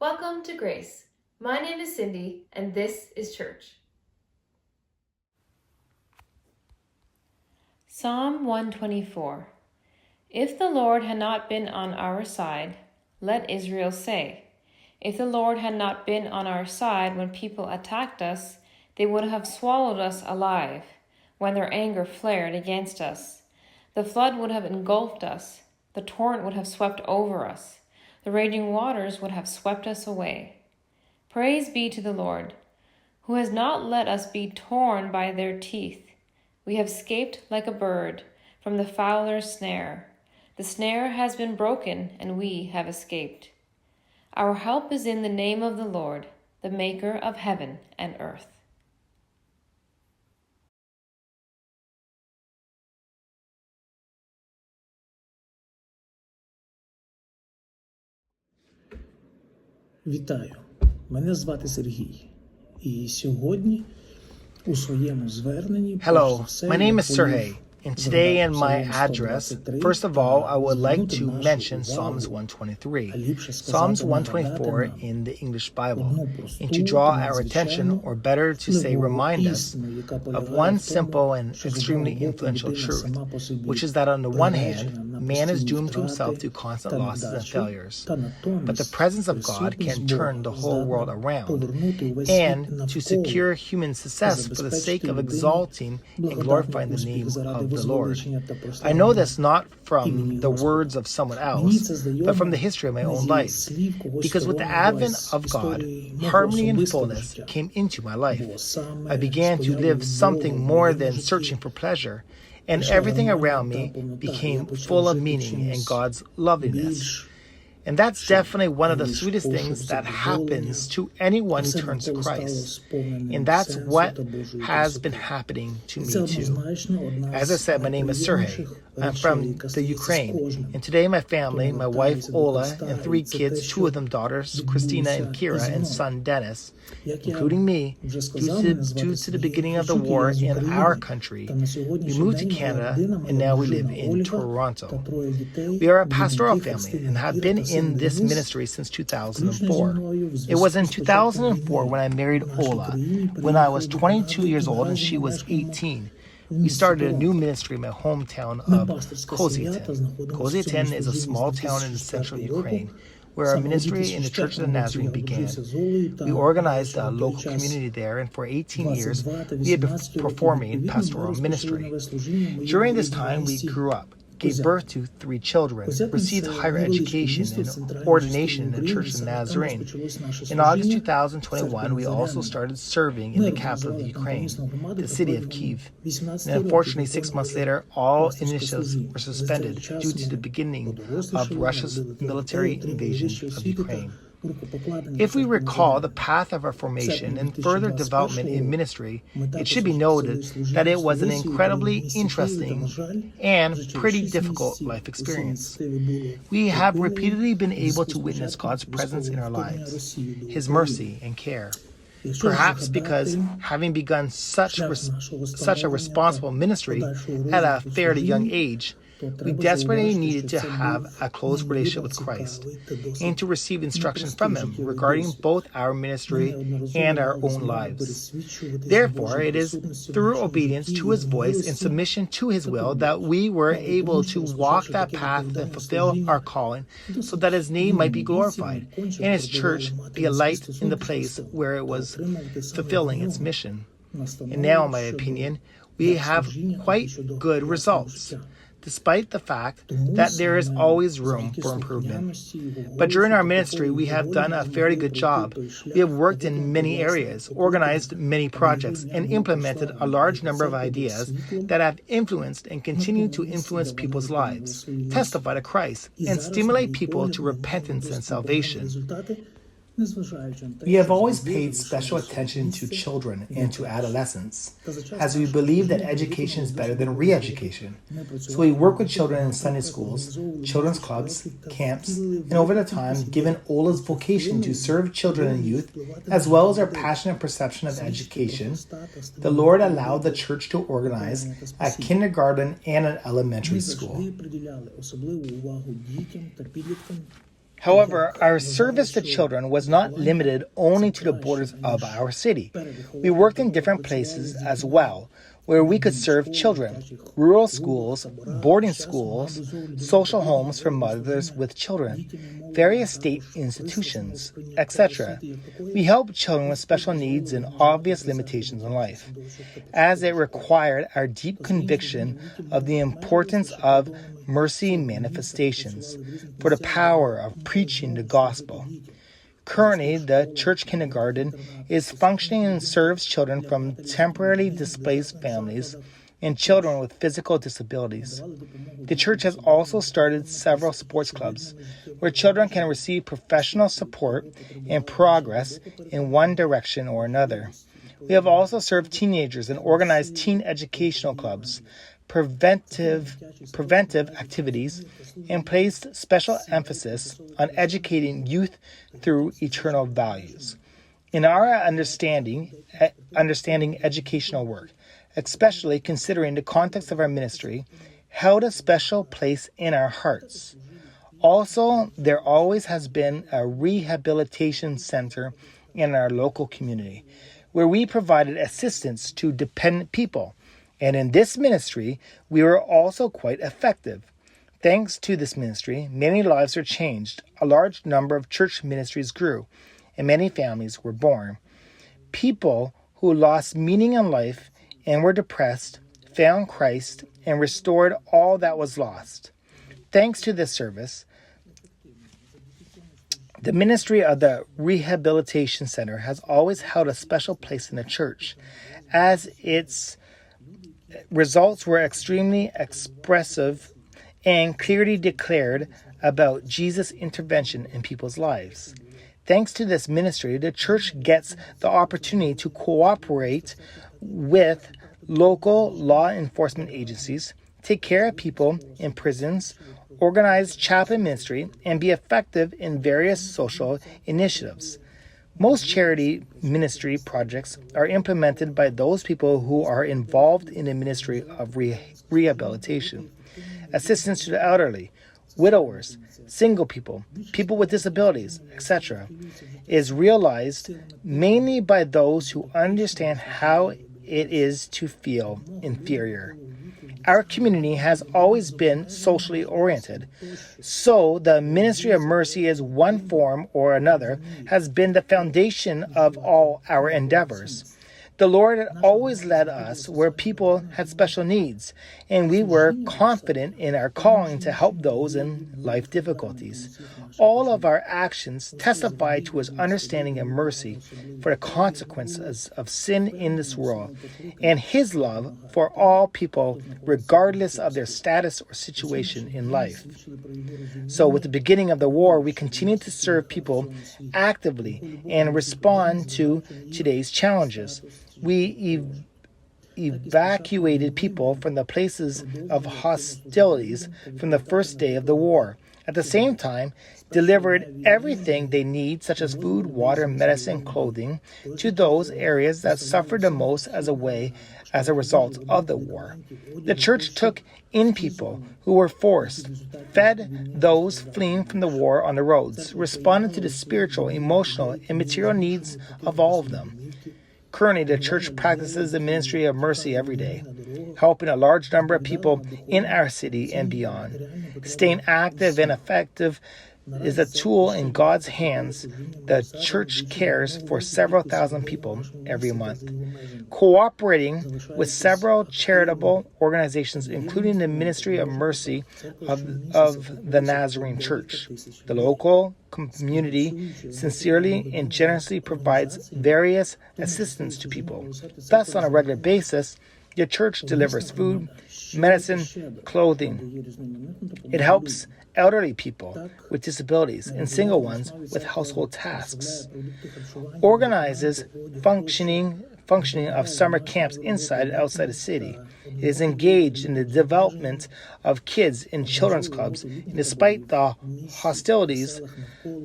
Welcome to Grace. My name is Cindy, and this is church. Psalm 124. If the Lord had not been on our side, let Israel say. If the Lord had not been on our side when people attacked us, they would have swallowed us alive when their anger flared against us. The flood would have engulfed us. The torrent would have swept over us. The raging waters would have swept us away. Praise be to the Lord, who has not let us be torn by their teeth. We have escaped like a bird from the fowler's snare. The snare has been broken, and we have escaped. Our help is in the name of the Lord, the maker of heaven and earth. Вітаю! Мене звати Сергій. І сьогодні у своєму зверненні Hello, my name is Serhii, and today in my address, first of all, I would like to mention Psalms 123, Psalms 124 in the English Bible, and to draw our attention, or better to say remind us, of one simple and extremely influential truth, which is that on the one hand, man is doomed to himself through constant losses and failures, but the presence of God can turn the whole world around, and to secure human success for the sake of exalting and glorifying the name of the Lord. I know this not from the words of someone else, but from the history of my own life, because with the advent of God, harmony and fullness came into my life. I began to live something more than searching for pleasure, and everything around me became full of meaning and God's loveliness. And that's definitely one of the sweetest things that happens to anyone who turns to Christ. And that's what has been happening to me too. As I said, my name is Serhii. I'm from the Ukraine. And today my family, my wife Ola, and 3 kids, 2 of them daughters, Christina and Kira, and son Dennis, including me, due to the beginning of the war in our country, we moved to Canada and now we live in Toronto. We are a pastoral family and have been in this ministry since 2004. It was in 2004 when I married Ola, when I was 22 years old and she was 18. We started a new ministry in my hometown of Kozietin. Kozietin is a small town in central Ukraine, where our ministry in the Church of the Nazarene began. We organized a local community there, and for 18 years, we had been performing pastoral ministry. During this time, we grew up, gave birth to 3 children, received higher education and ordination in the Church of the Nazarene. In August 2021, we also started serving in the capital of the Ukraine, the city of Kyiv. And unfortunately, 6 months later, all initiatives were suspended due to the beginning of Russia's military invasion of Ukraine. If we recall the path of our formation and further development in ministry, it should be noted that it was an incredibly interesting and pretty difficult life experience. We have repeatedly been able to witness God's presence in our lives, His mercy and care. Perhaps because having begun such a responsible ministry at a fairly young age, we desperately needed to have a close relationship with Christ and to receive instruction from Him regarding both our ministry and our own lives. Therefore, it is through obedience to His voice and submission to His will that we were able to walk that path and fulfill our calling so that His name might be glorified and His church be a light in the place where it was fulfilling its mission. And now, in my opinion, we have quite good results, despite the fact that there is always room for improvement. But during our ministry, we have done a fairly good job. We have worked in many areas, organized many projects, and implemented a large number of ideas that have influenced and continue to influence people's lives, testify to Christ, and stimulate people to repentance and salvation. We have always paid special attention to children and to adolescents, as we believe that education is better than re-education. So we work with children in Sunday schools, children's clubs, camps, and over the time, given Ola's vocation to serve children and youth, as well as our passionate perception of education, the Lord allowed the church to organize a kindergarten and an elementary school. However, our service to children was not limited only to the borders of our city. We worked in different places as well, where we could serve children: rural schools, boarding schools, social homes for mothers with children, various state institutions, etc. We helped children with special needs and obvious limitations in life, as it required our deep conviction of the importance of mercy manifestations for the power of preaching the gospel. Currently, the church kindergarten is functioning and serves children from temporarily displaced families and children with physical disabilities. The church has also started several sports clubs where children can receive professional support and progress in one direction or another. We have also served teenagers and organized teen educational clubs, preventive activities, and placed special emphasis on educating youth through eternal values. In our understanding educational work, especially considering the context of our ministry, held a special place in our hearts. Also, there always has been a rehabilitation center in our local community, where we provided assistance to dependent people. And in this ministry, we were also quite effective. Thanks to this ministry, many lives were changed, a large number of church ministries grew, and many families were born. People who lost meaning in life and were depressed found Christ and restored all that was lost. Thanks to this service, the ministry of the Rehabilitation Center has always held a special place in the church, as its results were extremely expressive and clearly declared about Jesus' intervention in people's lives. Thanks to this ministry, the church gets the opportunity to cooperate with local law enforcement agencies, take care of people in prisons, organize chaplain ministry, and be effective in various social initiatives. Most charity ministry projects are implemented by those people who are involved in the ministry of rehabilitation. Assistance to the elderly, widowers, single people, people with disabilities, etc., is realized mainly by those who understand how it is to feel inferior. Our community has always been socially oriented, so the ministry of mercy in one form or another has been the foundation of all our endeavors. The Lord had always led us where people had special needs, and we were confident in our calling to help those in life difficulties. All of our actions testify to His understanding of mercy for the consequences of sin in this world, and His love for all people, regardless of their status or situation in life. So with the beginning of the war, we continued to serve people actively and respond to today's challenges. We evacuated people from the places of hostilities from the first day of the war. At the same time, delivered everything they need, such as food, water, medicine, clothing, to those areas that suffered the most as a result of the war. The church took in people who were forced, fed those fleeing from the war on the roads, responded to the spiritual, emotional, and material needs of all of them. Currently, the church practices the ministry of mercy every day, helping a large number of people in our city and beyond. Staying active and effective is a tool in God's hands. The church cares for several thousand people every month. Cooperating with several charitable organizations, including the Ministry of Mercy of the Nazarene Church. The local community sincerely and generously provides various assistance to people. Thus, on a regular basis, the church delivers food, medicine, clothing. It helps elderly people with disabilities and single ones with household tasks. Organizes functioning functioning of summer camps inside and outside the city. It is engaged in the development of kids in children's clubs, and despite the hostilities,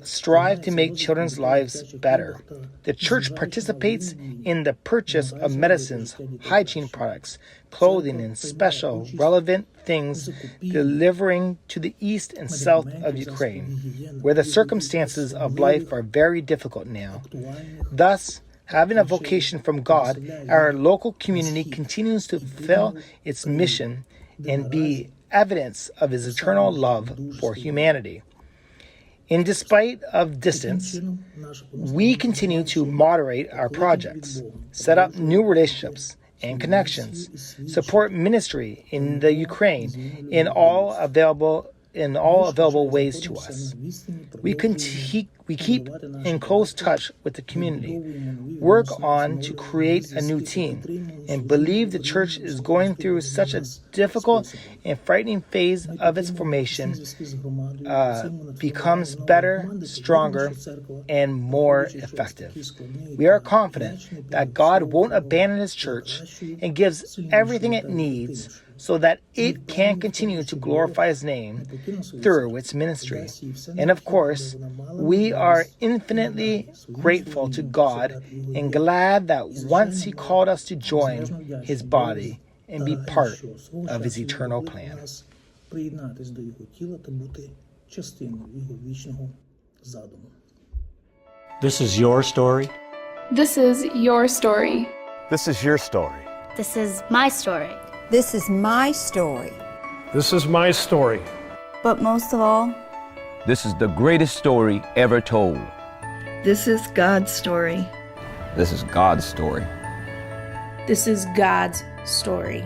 strive to make children's lives better. The church participates in the purchase of medicines, hygiene products, clothing, and special relevant things delivering to the east and south of Ukraine, where the circumstances of life are very difficult now. Thus, having a vocation from God, our local community continues to fulfill its mission and be evidence of His eternal love for humanity. In despite of distance, we continue to moderate our projects, set up new relationships and connections, support ministry in the Ukraine in all available ways to us. We keep in close touch with the community, work on to create a new team, and believe the church is going through such a difficult and frightening phase of its formation, becomes better, stronger, and more effective. We are confident that God won't abandon His church and gives everything it needs so that it can continue to glorify His name through its ministry. And of course, we are infinitely grateful to God and glad that once He called us to join His body and be part of His eternal plan. This is your story. This is your story. This is your story. This is my story. This is my story. This is my story. But most of all, this is the greatest story ever told. This is God's story. This is God's story. This is God's story.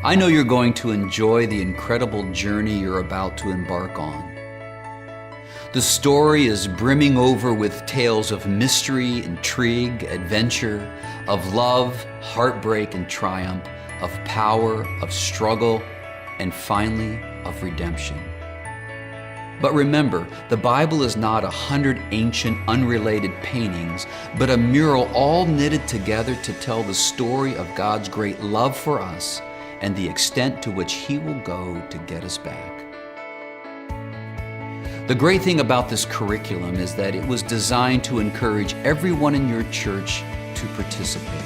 I know you're going to enjoy the incredible journey you're about to embark on. The story is brimming over with tales of mystery, intrigue, adventure, of love, heartbreak, and triumph, of power, of struggle, and finally, of redemption. But remember, the Bible is not 100 ancient, unrelated paintings, but a mural all knitted together to tell the story of God's great love for us and the extent to which He will go to get us back. The great thing about this curriculum is that it was designed to encourage everyone in your church to participate,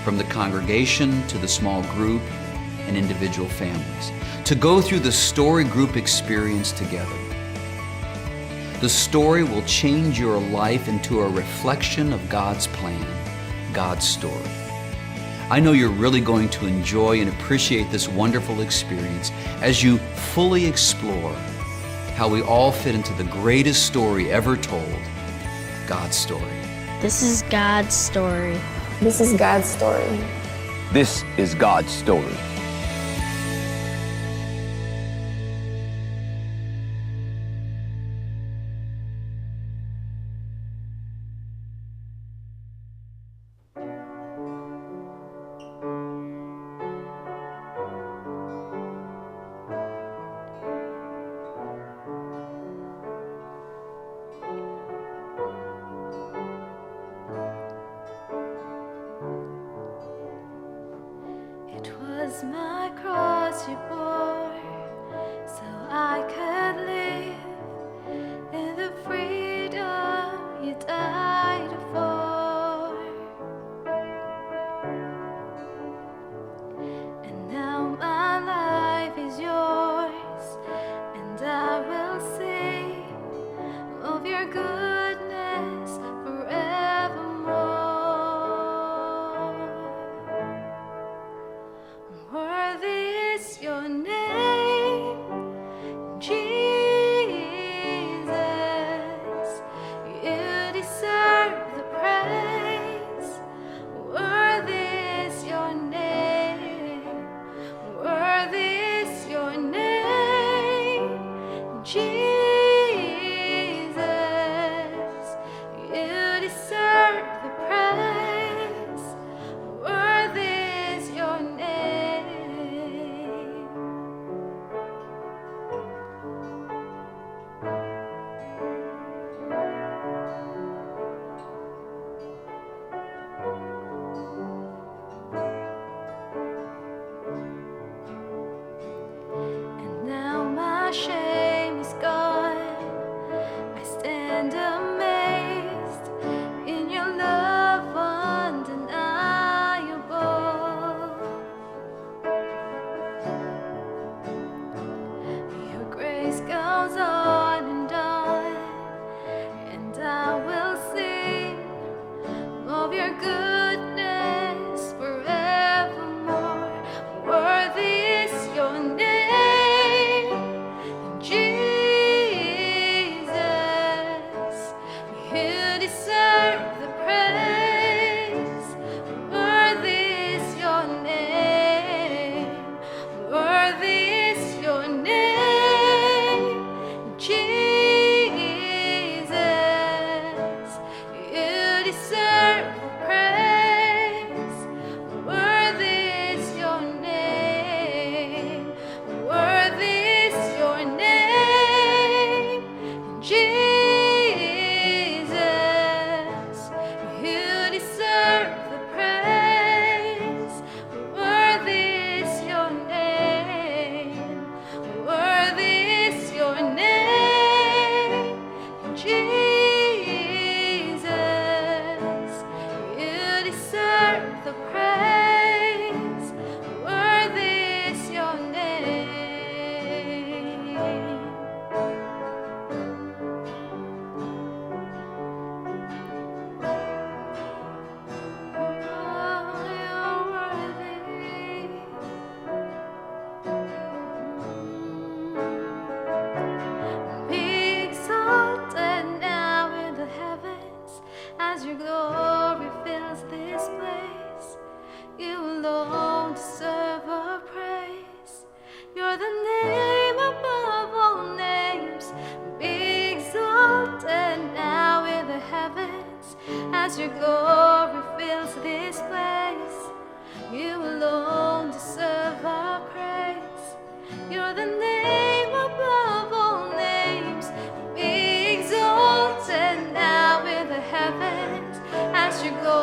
from the congregation to the small group and individual families, to go through the story group experience together. The story will change your life into a reflection of God's plan, God's story. I know you're really going to enjoy and appreciate this wonderful experience as you fully explore how we all fit into the greatest story ever told, God's story. This is God's story. This is God's story. This is God's story. My cross you bore, so I could live in the freedom you died for. And now my life is yours, and I will sing of your goodness forevermore. Worthy is your name, Jesus. You deserve the praise. Worthy is your name. Worthy is your name, Jesus. as your glory fills this place. You alone deserve our praise. You're the name above all names. Be exalted now in the heavens as your glory